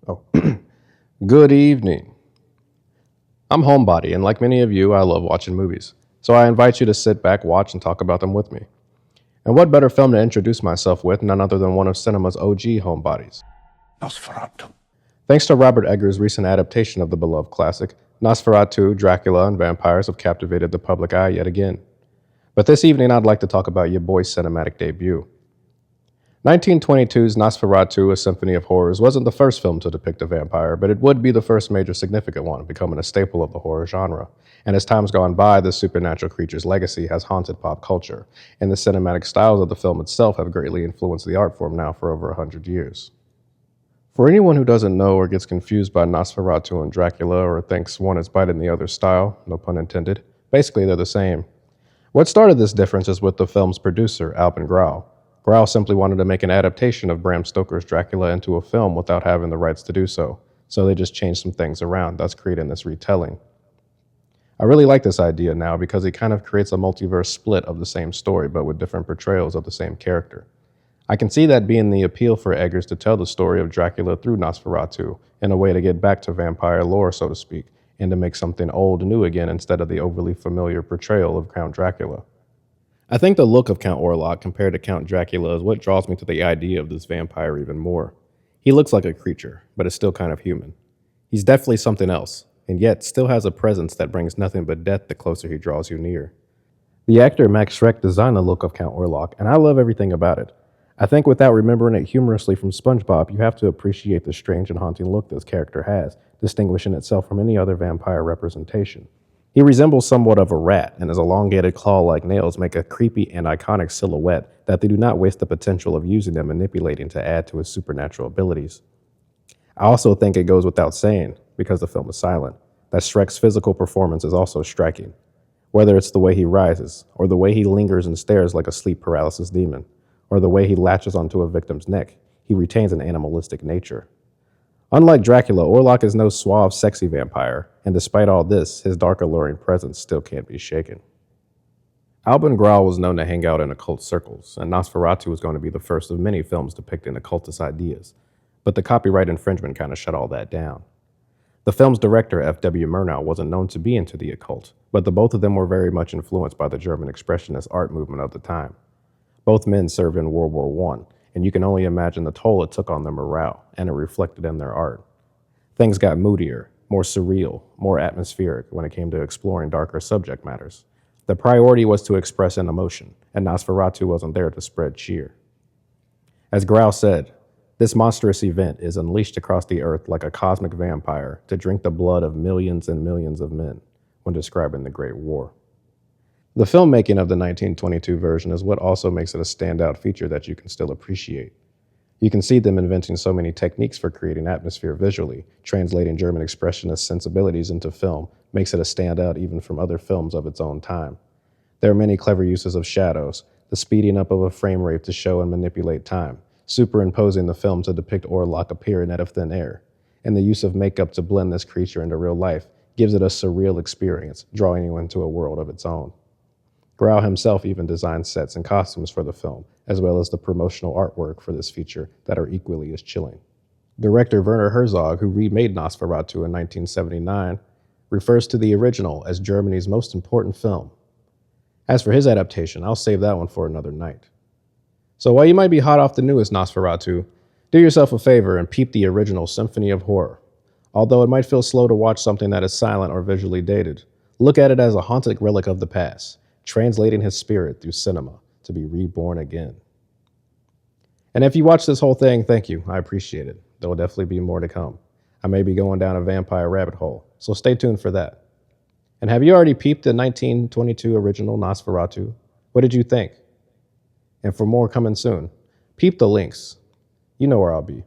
Oh, good evening. I'm Homebody, and like many of you, I love watching movies. So I invite you to sit back, watch, and talk about them with me. And what better film to introduce myself with, none other than one of cinema's OG Homebodies. Nosferatu. Thanks to Robert Eggers' recent adaptation of the beloved classic, Nosferatu, Dracula, and vampires have captivated the public eye yet again. But this evening, I'd like to talk about your boy's cinematic debut. 1922's Nosferatu, A Symphony of Horrors, wasn't the first film to depict a vampire, but it would be the first major significant one, becoming a staple of the horror genre. And as time's gone by, this supernatural creature's legacy has haunted pop culture, and the cinematic styles of the film itself have greatly influenced the art form now for over 100 years. For anyone who doesn't know or gets confused by Nosferatu and Dracula or thinks one is biting the other's style, no pun intended, basically they're the same. What started this difference is with the film's producer, Alvin Grau. Grau simply wanted to make an adaptation of Bram Stoker's Dracula into a film without having the rights to do so they just changed some things around, thus creating this retelling. I really like this idea now because it kind of creates a multiverse split of the same story, but with different portrayals of the same character. I can see that being the appeal for Eggers to tell the story of Dracula through Nosferatu, in a way to get back to vampire lore, so to speak, and to make something old new again instead of the overly familiar portrayal of Count Dracula. I think the look of Count Orlok compared to Count Dracula is what draws me to the idea of this vampire even more. He looks like a creature, but is still kind of human. He's definitely something else, and yet still has a presence that brings nothing but death the closer he draws you near. The actor Max Schreck designed the look of Count Orlok, and I love everything about it. I think without remembering it humorously from SpongeBob, you have to appreciate the strange and haunting look this character has, distinguishing itself from any other vampire representation. He resembles somewhat of a rat, and his elongated claw-like nails make a creepy and iconic silhouette that they do not waste the potential of using and manipulating to add to his supernatural abilities. I also think it goes without saying, because the film is silent, that Shrek's physical performance is also striking. Whether it's the way he rises, or the way he lingers and stares like a sleep paralysis demon, or the way he latches onto a victim's neck, he retains an animalistic nature. Unlike Dracula, Orlok is no suave, sexy vampire, and despite all this, his dark, alluring presence still can't be shaken. Alvin Grau was known to hang out in occult circles, and Nosferatu was going to be the first of many films depicting occultist ideas, but the copyright infringement kind of shut all that down. The film's director, F.W. Murnau, wasn't known to be into the occult, but the both of them were very much influenced by the German expressionist art movement of the time. Both men served in World War I, and you can only imagine the toll it took on their morale, and it reflected in their art. Things got moodier, more surreal, more atmospheric when it came to exploring darker subject matters. The priority was to express an emotion, and Nosferatu wasn't there to spread cheer. As Grau said, this monstrous event is unleashed across the earth like a cosmic vampire to drink the blood of millions and millions of men when describing the Great War. The filmmaking of the 1922 version is what also makes it a standout feature that you can still appreciate. You can see them inventing so many techniques for creating atmosphere visually, translating German expressionist sensibilities into film makes it a standout even from other films of its own time. There are many clever uses of shadows, the speeding up of a frame rate to show and manipulate time, superimposing the film to depict Orlok appearing out of thin air, and the use of makeup to blend this creature into real life gives it a surreal experience, drawing you into a world of its own. Grau himself even designed sets and costumes for the film, as well as the promotional artwork for this feature that are equally as chilling. Director Werner Herzog, who remade Nosferatu in 1979, refers to the original as Germany's most important film. As for his adaptation, I'll save that one for another night. So while you might be hot off the newest Nosferatu, do yourself a favor and peep the original Symphony of Horror. Although it might feel slow to watch something that is silent or visually dated, look at it as a haunted relic of the past, translating his spirit through cinema to be reborn again. And if you watch this whole thing, thank you. I appreciate it. There will definitely be more to come. I may be going down a vampire rabbit hole, so stay tuned for that. And have you already peeped the 1922 original Nosferatu? What did you think? And for more coming soon, peep the links. You know where I'll be.